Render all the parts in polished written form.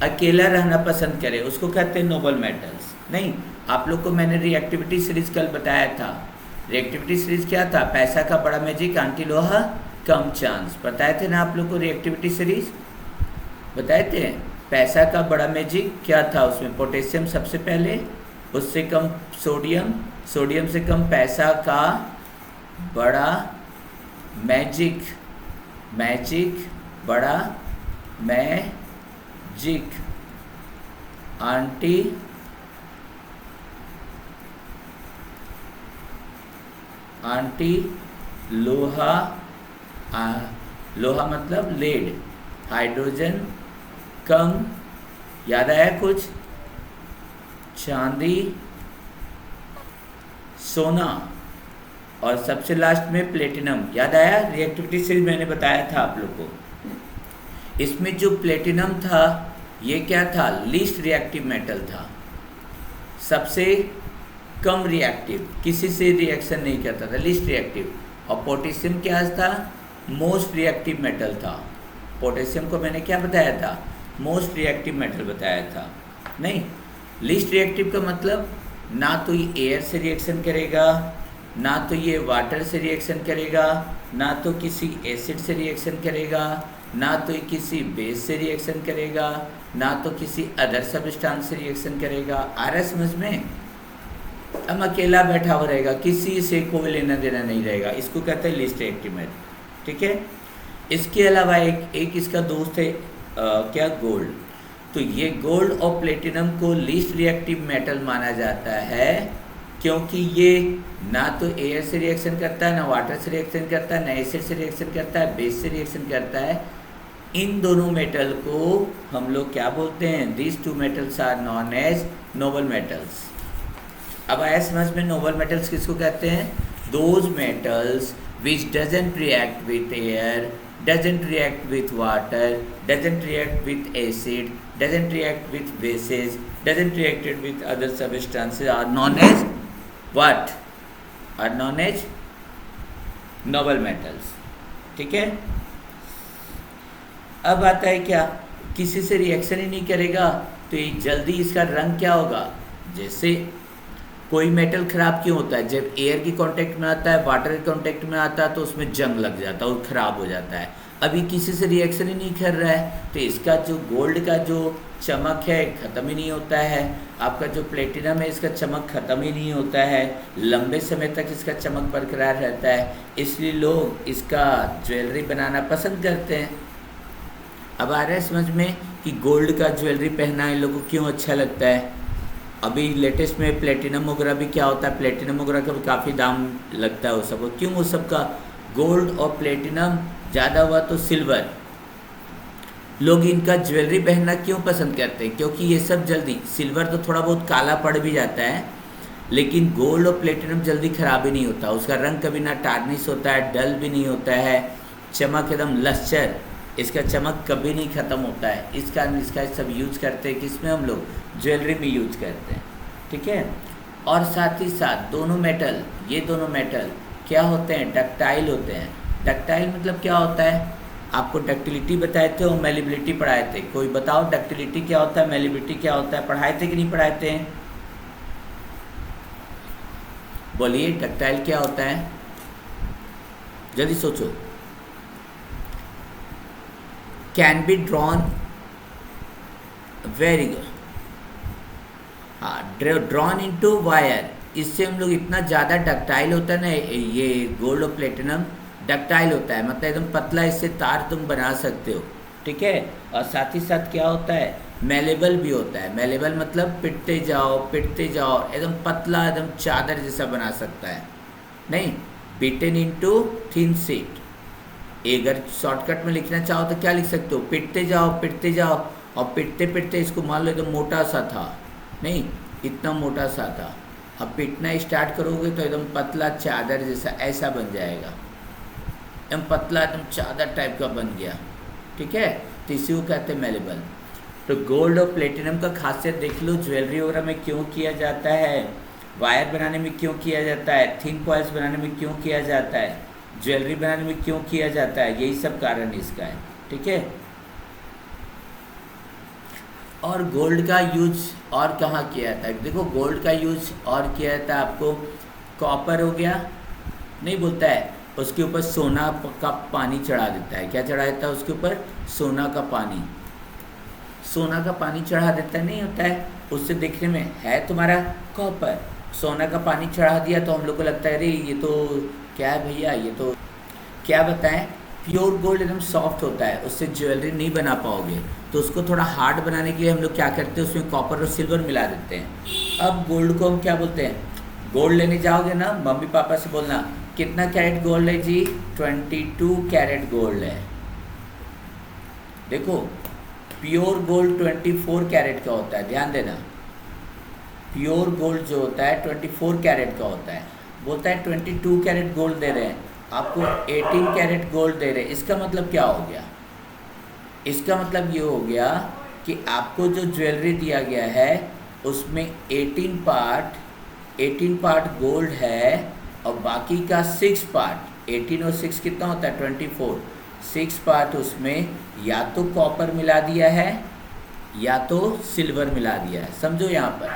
अकेला रहना पसंद करे उसको कहते हैं नोबल मेटल्स। नहीं, आप लोग को मैंने रिएक्टिविटी सीरीज कल बताया था। रिएक्टिविटी सीरीज क्या था? पैसा का बड़ा मैजिक, आंटी लोहा कम चांस। बताए थे ना आप लोग को रिएक्टिविटी सीरीज? बताए थे। पैसा का बड़ा मैजिक क्या था? उसमें पोटेशियम सबसे पहले, उससे कम सोडियम, सोडियम से कम पैसा का बड़ा मैजिक, मैजिक बड़ा मैजिक, आंटी आंटी लोहा, लोहा मतलब लेड, हाइड्रोजन कम, याद आया कुछ? चांदी, सोना, और सबसे लास्ट में प्लेटिनम। याद आया? रिएक्टिविटी सीरीज मैंने बताया था आप लोग को। इसमें जो प्लेटिनम था ये क्या था? लीस्ट रिएक्टिव मेटल था, सबसे कम रिएक्टिव, किसी से रिएक्शन नहीं करता था, लीस्ट रिएक्टिव। और पोटेशियम क्या था? मोस्ट रिएक्टिव मेटल था। पोटेशियम को मैंने क्या बताया था? मोस्ट रिएक्टिव मेटल बताया था। नहीं, लीस्ट रिएक्टिव का मतलब ना तो ये एयर से रिएक्शन करेगा, ना तो ये वाटर से रिएक्शन करेगा, ना तो किसी एसिड से रिएक्शन करेगा, ना तो ये किसी बेस से रिएक्शन करेगा, ना तो किसी अदर सब्सटेंस से रिएक्शन करेगा। आ रहा है समझ में? हम अकेला बैठा हुआ रहेगा, किसी से कोई लेना देना नहीं रहेगा, इसको कहते हैं लीस्ट रिएक्टिव मेटल। ठीक है। इसके अलावा एक इसका दोस्त है क्या? गोल्ड। तो ये गोल्ड और प्लेटिनम को लीस्ट रिएक्टिव मेटल माना जाता है, क्योंकि ये ना तो एयर से रिएक्शन करता है, ना वाटर से रिएक्शन करता है, ना एसिड से रिएक्शन करता है, बेस से रिएक्शन करता है। इन दोनों मेटल को हम लोग क्या बोलते हैं? These two metals are known as noble metals. अब आया समझ में? नोबल मेटल्स किसको कहते हैं? Those metals which doesn't react with air, doesn't react with water, doesn't react with acid, doesn't react with bases, doesn't react with other substances are known as what? Are known as noble metals। ठीक है। अब आता है क्या? किसी से reaction ही नहीं करेगा तो ये जल्दी इसका रंग क्या होगा? जैसे कोई मेटल खराब क्यों होता है? जब एयर की कांटेक्ट में आता है, वाटर के कांटेक्ट में आता है तो उसमें जंग लग जाता है और ख़राब हो जाता है। अभी किसी से रिएक्शन ही नहीं कर रहा है तो इसका जो गोल्ड का जो चमक है ख़त्म ही नहीं होता है। आपका जो प्लेटिनम है इसका चमक ख़त्म ही नहीं होता है, लंबे समय तक इसका चमक बरकरार रहता है, इसलिए लोग इसका ज्वेलरी बनाना पसंद करते हैं। अब आ रहा है समझ में कि गोल्ड का ज्वेलरी पहनना इन लोगों को क्यों अच्छा लगता है? अभी लेटेस्ट में प्लेटिनम वगैरह भी क्या होता है? प्लेटिनम वगैरह का भी काफ़ी दाम लगता है वो सबको। क्यों वो सबका? गोल्ड और प्लेटिनम ज़्यादा हुआ तो सिल्वर। लोग इनका ज्वेलरी पहनना क्यों पसंद करते हैं? क्योंकि ये सब जल्दी, सिल्वर तो थोड़ा बहुत काला पड़ भी जाता है, लेकिन गोल्ड और प्लेटिनम जल्दी ख़राब ही नहीं होता, उसका रंग कभी ना टार्निश होता है, डल भी नहीं होता है, चमक एकदम लश्चर, इसका चमक कभी नहीं ख़त्म होता है। इस कारण इसका सब यूज करते हैं, किसमें? हम लोग ज्वेलरी में यूज करते हैं। ठीक है। और साथ ही साथ दोनों मेटल, ये दोनों मेटल क्या होते हैं? डक्टाइल होते हैं। डक्टाइल मतलब क्या होता है? आपको डक्टिलिटी बताए थे और मेलिबिलिटी पढ़ाए थे। कोई बताओ डक्टिलिटी क्या होता है, मेलिबिलिटी क्या होता है? पढ़ाए थे कि नहीं पढ़ाए थे? बोलिए, डक्टाइल क्या होता है? जल्दी सोचो। Can be drawn, very good. हाँ, ड्रॉन इनटू वायर। इससे हम लोग इतना ज़्यादा डक्टाइल होता है ना, ये गोल्ड और प्लेटिनम डक्टाइल होता है, मतलब एकदम पतला, इससे तार तुम बना सकते हो। ठीक है। और साथ ही साथ क्या होता है? मेलेबल भी होता है। मेलेबल मतलब पिटते जाओ एकदम पतला, एकदम चादर जैसा बना सकता है। नहीं, बिटन इनटू थिन शीट। अगर शॉर्टकट में लिखना चाहो तो क्या लिख सकते हो? पिटते जाओ और पिटते पिटते इसको मान लो एकदम मोटा सा था, नहीं इतना मोटा सा था, अब पिटना स्टार्ट करोगे तो एकदम पतला चादर जैसा ऐसा बन जाएगा, एकदम पतला, एकदम चादर टाइप का बन गया। ठीक है। तो इसी को कहते हैं मेलेबल। तो गोल्ड और प्लेटिनम का खासियत देख लो, ज्वेलरी वगैरह में क्यों किया जाता है, वायर बनाने में क्यों किया जाता है, थिन कॉइल्स बनाने में क्यों किया जाता है, ज्वेलरी बनाने में क्यों किया जाता है, यही सब कारण इसका है। ठीक है। और गोल्ड का यूज और कहाँ किया जाता है? देखो गोल्ड का यूज और किया जाता है आपको, कॉपर हो गया, नहीं बोलता है, उसके ऊपर सोना का पानी चढ़ा देता है। क्या चढ़ा देता है उसके ऊपर? सोना का पानी। सोना का पानी चढ़ा देता है, नहीं होता है, उससे देखने में है तुम्हारा कॉपर, सोना का पानी चढ़ा दिया तो हम लोग को लगता है अरे ये तो क्या है भैया, ये तो क्या बताएं, प्योर गोल्ड एकदम सॉफ्ट होता है, उससे ज्वेलरी नहीं बना पाओगे। तो उसको थोड़ा हार्ड बनाने के लिए हम लोग क्या करते हैं, उसमें कॉपर और सिल्वर मिला देते हैं। अब गोल्ड को हम क्या बोलते हैं? गोल्ड लेने जाओगे ना, मम्मी पापा से बोलना कितना कैरेट गोल्ड है जी? 22 कैरेट गोल्ड है। देखो प्योर गोल्ड 24 कैरेट का होता है, ध्यान देना। प्योर गोल्ड जो होता है 24 कैरेट का होता है। बोलता है 22 कैरेट गोल्ड दे रहे हैं, आपको 18 कैरेट गोल्ड दे रहे हैं। इसका मतलब क्या हो गया? इसका मतलब ये हो गया कि आपको जो ज्वेलरी दिया गया है उसमें 18 पार्ट गोल्ड है और बाकी का 6 पार्ट, 18 और 6 कितना होता है? 24। 6 पार्ट उसमें या तो कॉपर मिला दिया है या तो सिल्वर मिला दिया है। समझो यहाँ पर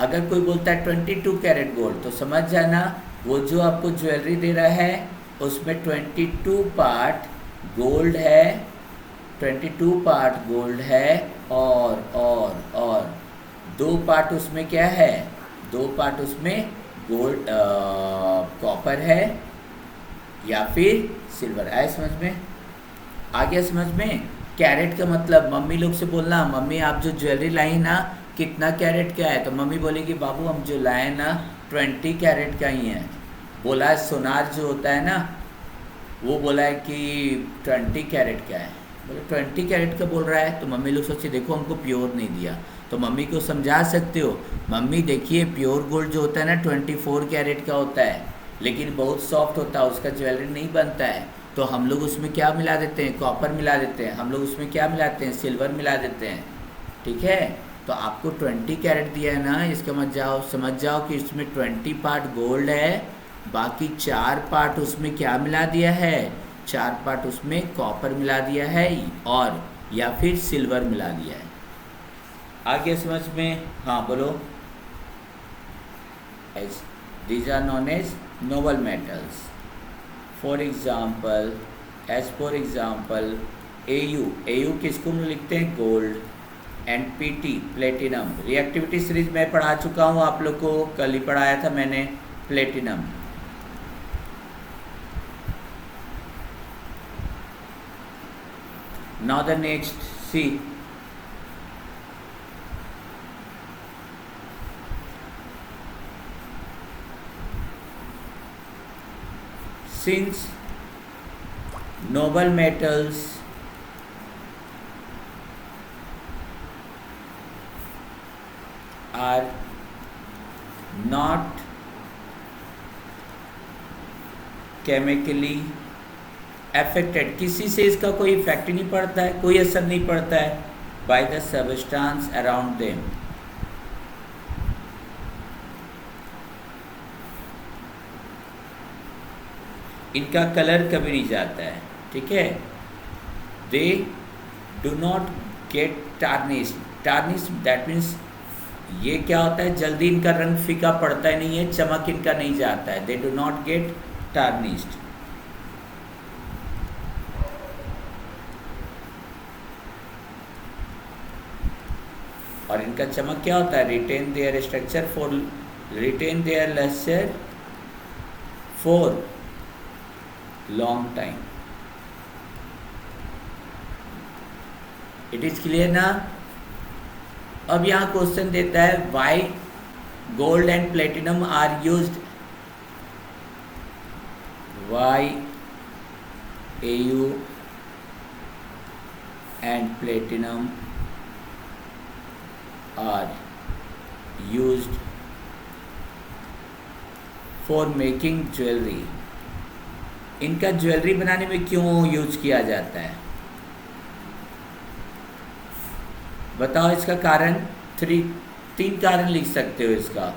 अगर कोई बोलता है 22 कैरेट गोल्ड तो समझ जाना वो जो आपको ज्वेलरी दे रहा है उसमें 22 पार्ट गोल्ड है, 22 पार्ट गोल्ड है और 2 पार्ट उसमें क्या है? 2 पार्ट उसमें गोल्ड कॉपर है या फिर सिल्वर। आए समझ में? आ गया समझ में? कैरेट का मतलब मम्मी लोग से बोलना, मम्मी आप जो ज्वेलरी लाई ना कितना कैरेट का है? तो मम्मी बोलेगी बाबू हम जो लाए ना 20 कैरेट का ही है। बोला है सोनार जो होता है ना, वो बोला है कि 20 कैरेट का है। बोले 20 कैरेट का बोल रहा है, तो मम्मी लोग सोचे देखो हमको प्योर नहीं दिया। तो मम्मी को समझा सकते हो, मम्मी देखिए प्योर गोल्ड जो होता है ना 24 कैरेट का होता है, लेकिन बहुत सॉफ्ट होता है, उसका ज्वेलरी नहीं बनता है। तो हम लोग उसमें क्या मिला देते हैं? कॉपर मिला देते हैं। हम लोग उसमें क्या मिलाते हैं? सिल्वर मिला देते हैं। ठीक है, तो आपको 20 कैरेट दिया है ना, इसका समझ जाओ कि इसमें 20 पार्ट गोल्ड है, बाकी 4 पार्ट उसमें क्या मिला दिया है? 4 पार्ट उसमें कॉपर मिला दिया है और या फिर सिल्वर मिला दिया है। आगे समझ में? हाँ बोलो। These are known as noble metals. For example, AU किसको हम लिखते हैं? Gold. And PT platinum. Reactivity series में पढ़ा चुका हूँ आप लोग को, कल ही पढ़ाया था मैंने platinum. Now the next, see. Since noble metals are not chemically affected, किसी से इसका कोई इफेक्ट ही नहीं पड़ता है, कोई असर नहीं पड़ता है, by the substance around them, इनका कलर कभी नहीं जाता है। ठीक है, they do not gate tarnish that means ये क्या होता है? जल्दी इनका रंग फीका पड़ता ही नहीं है, चमक इनका नहीं जाता है। They do not get tarnished. और इनका चमक क्या होता है? Retain their structure for retain their lustre for long time. It is clear ना? अब यहाँ क्वेश्चन देता है why gold and platinum are used, why AU and platinum are used for making jewellery. इनका ज्वेलरी बनाने में क्यों यूज किया जाता है? बताओ इसका कारण। 3 कारण लिख सकते हो इसका।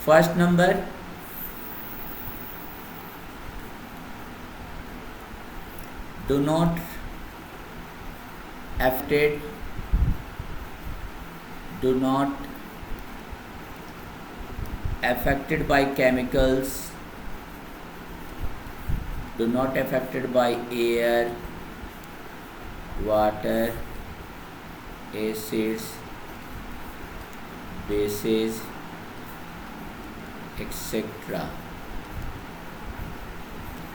First number, do not affected, do not affected by chemicals, do not affected by air, water, acids, bases, etc.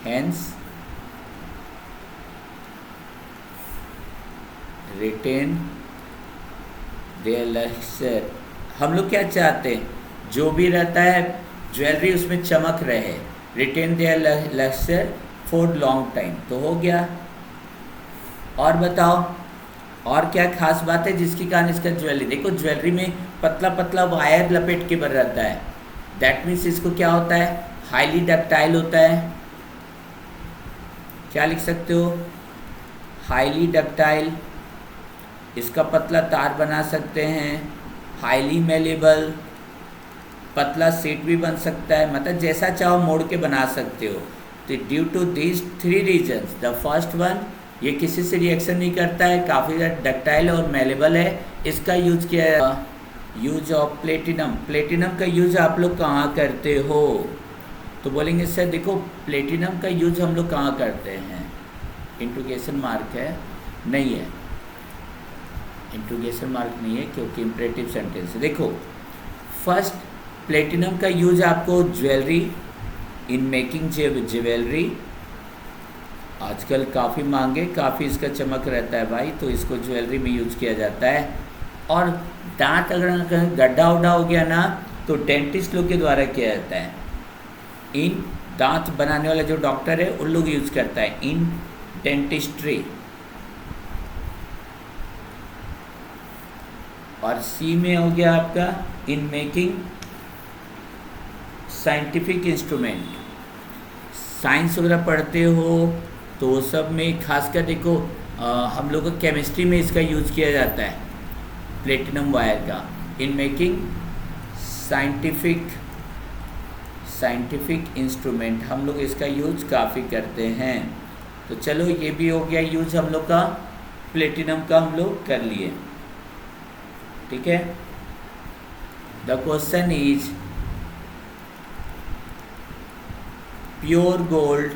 Hence retain their luster. हम लोग क्या चाहते हैं, जो भी रहता है ज्वेलरी उसमें चमक रहे, retain their lustre for long time. तो हो गया। और बताओ और क्या खास बात है जिसके कारण इसका ज्वेलरी, देखो ज्वेलरी में पतला पतला वायर लपेट के बन रहता है, दैट मीन्स इसको क्या होता है, हाईली डक्टाइल होता है। क्या लिख सकते हो, हाईली डक्टाइल, इसका पतला तार बना सकते हैं, हाईली मेलेबल, पतला सीट भी बन सकता है, मतलब जैसा चाहो मोड़ के बना सकते हो। तो due to this 3 reasons, the first one, ये किसी से रिएक्शन नहीं करता है, काफ़ी ज़्यादा डक्टाइल और मेलेबल है। इसका यूज किया है, यूज ऑफ प्लेटिनम। प्लेटिनम का यूज आप लोग कहाँ करते हो, तो बोलेंगे सर देखो प्लेटिनम का यूज हम लोग कहाँ करते हैं, इंट्रोगेशन मार्क है, नहीं है, इंट्रोगेशन मार्क नहीं है क्योंकि इम्परेटिव सेंटेंस है। देखो फर्स्ट, प्लेटिनम का यूज आपको ज्वेलरी, इन मेकिंग ज्वेलरी, आजकल काफ़ी मांगे, काफ़ी इसका चमक रहता है भाई, तो इसको ज्वेलरी में यूज किया जाता है। और दांत अगर गड्ढा उड्ढा हो गया ना, तो डेंटिस्ट लोग के द्वारा किया जाता है। इन दांत बनाने वाला जो डॉक्टर है उन लोग यूज करता है, इन डेंटिस्ट्री। और सी में हो गया आपका in making scientific instrument. Science वगैरह पढ़ते हो तो वो सब में खासकर देखो हम लोग को केमिस्ट्री में इसका यूज किया जाता है, प्लेटिनम वायर का, इन मेकिंग साइंटिफिक इंस्ट्रूमेंट, हम लोग इसका यूज काफ़ी करते हैं। तो चलो ये भी हो गया यूज हम लोग का, प्लेटिनम का हम लोग कर लिए, ठीक है। The question is pure gold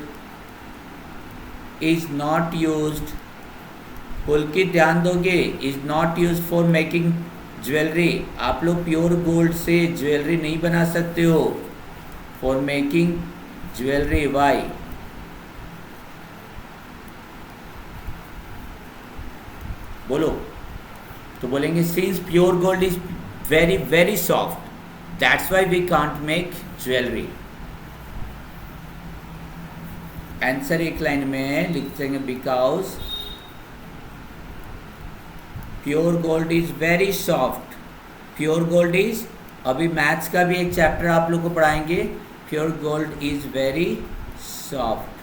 is not used, Pulkit ध्यान दोगे, is not used for making jewellery. आप लोग प्योर गोल्ड से ज्वेलरी नहीं बना सकते हो, फॉर मेकिंग ज्वेलरी। वाई, बोलो, तो बोलेंगे since pure gold is very very soft, that's why we can't make jewellery. Answer एक लाइन में लिख देंगे, because pure gold is very soft. Pure gold is, अभी मैथ्स का भी एक चैप्टर आप लोग को पढ़ाएंगे, pure gold is very soft.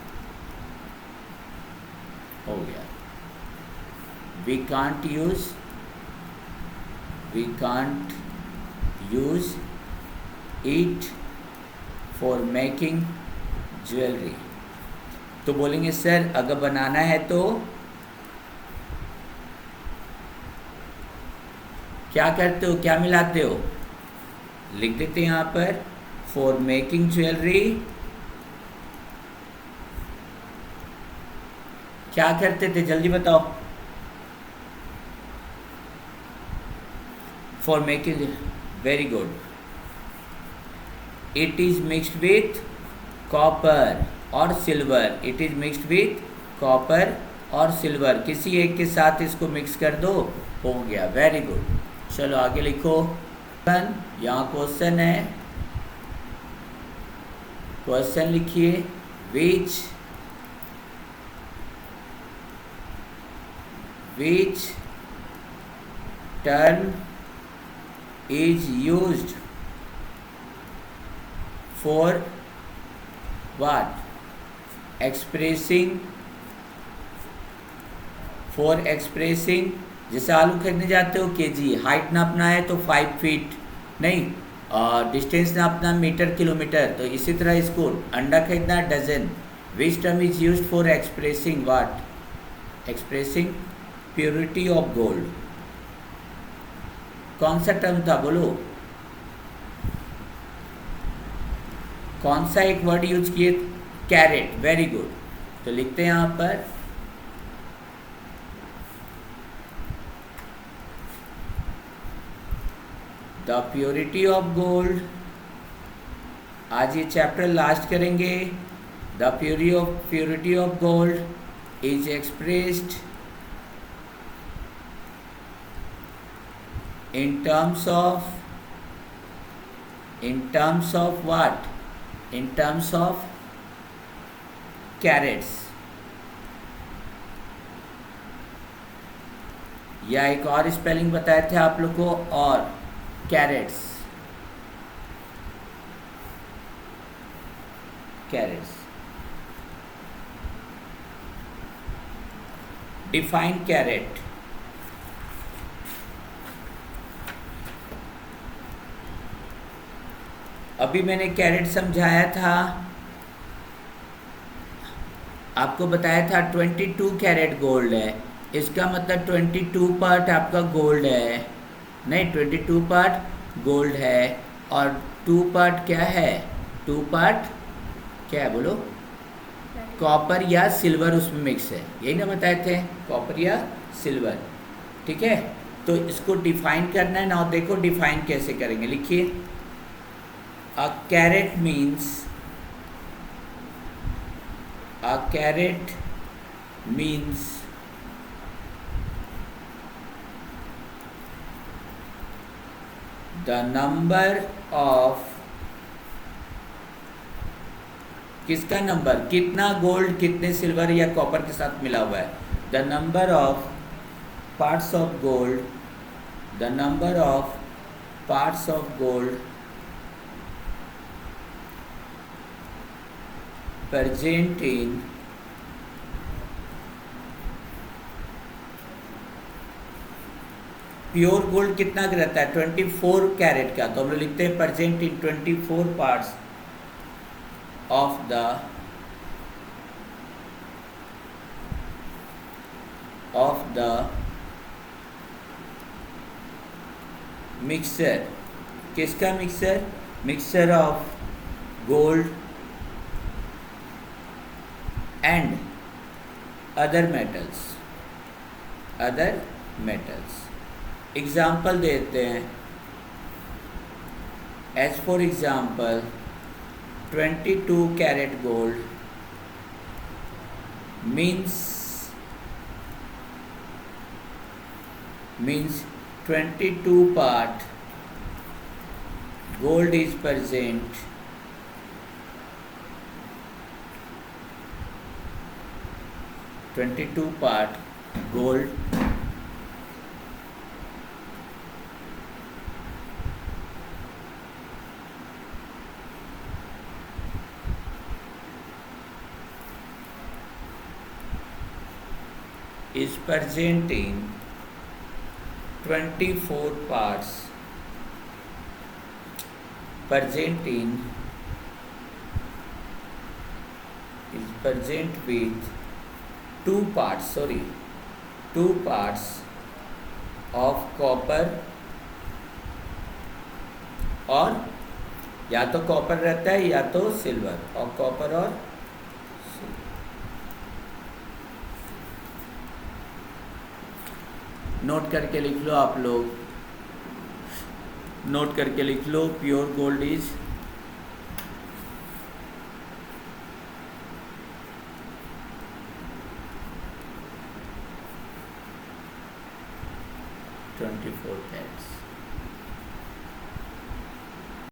हो गया। We can't use it for making jewellery. तो बोलेंगे सर अगर बनाना है तो क्या करते हो, क्या मिलाते हो, लिख देते हैं यहाँ पर, फॉर मेकिंग ज्वेलरी क्या करते थे, जल्दी बताओ। For making, very good, it is mixed with copper और silver, it is mixed with copper और सिल्वर, किसी एक के साथ इसको मिक्स कर दो, हो गया, वेरी गुड। चलो आगे लिखो, यहाँ क्वेश्चन है, क्वेश्चन लिखिए, विच term is used for what, expressing, जैसे आलू खरीदने जाते हो केजी, हाइट नापना है तो 5 फीट नहीं, डिस्टेंस नापना मीटर किलोमीटर, तो इसी तरह इसको अंडा खरीदना dozen. Which term is used for expressing what, expressing purity of gold कौन सा टर्म था बोलो, कौन सा एक वर्ड यूज किए, कैरेट, वेरी गुड। तो लिखते हैं यहां पर द प्योरिटी ऑफ गोल्ड, आज ये चैप्टर लास्ट करेंगे। The purity of gold is expressed in terms of what, in terms of carats, या एक और स्पेलिंग बताए थे आप लोग को, और कैरेट्स, डिफाइन कैरेट। अभी मैंने कैरेट समझाया था, आपको बताया था 22 कैरेट गोल्ड है, इसका मतलब 22 पार्ट आपका गोल्ड है, नहीं 22 पार्ट गोल्ड है, और 2 पार्ट क्या है, 2 पार्ट क्या है बोलो, कॉपर या सिल्वर उसमें मिक्स है, यही ना बताए थे, कॉपर या सिल्वर, ठीक है। तो इसको डिफाइन करना है ना, देखो डिफाइन कैसे करेंगे, लिखिए a carat means the number of, किसका नंबर, कितना गोल्ड कितने सिल्वर या कॉपर के साथ मिला हुआ है, the number of parts of gold, the number of parts of gold present in pure gold कितना रहता है 24 कैरेट का, तो हम लोग लिखते हैं present in 24 parts of the mixture, किसका mixture, mixture of gold and other metals, example देते हैं, as for example 22 carat gold means 22 part gold is present part gold is present in 24 parts, present with 2 parts of copper, और या तो copper रहता है या तो सिल्वर, और कॉपर और नोट करके लिख लो, आप लोग नोट करके लिख लो, प्योर गोल्ड इज 24 कैरेट्स।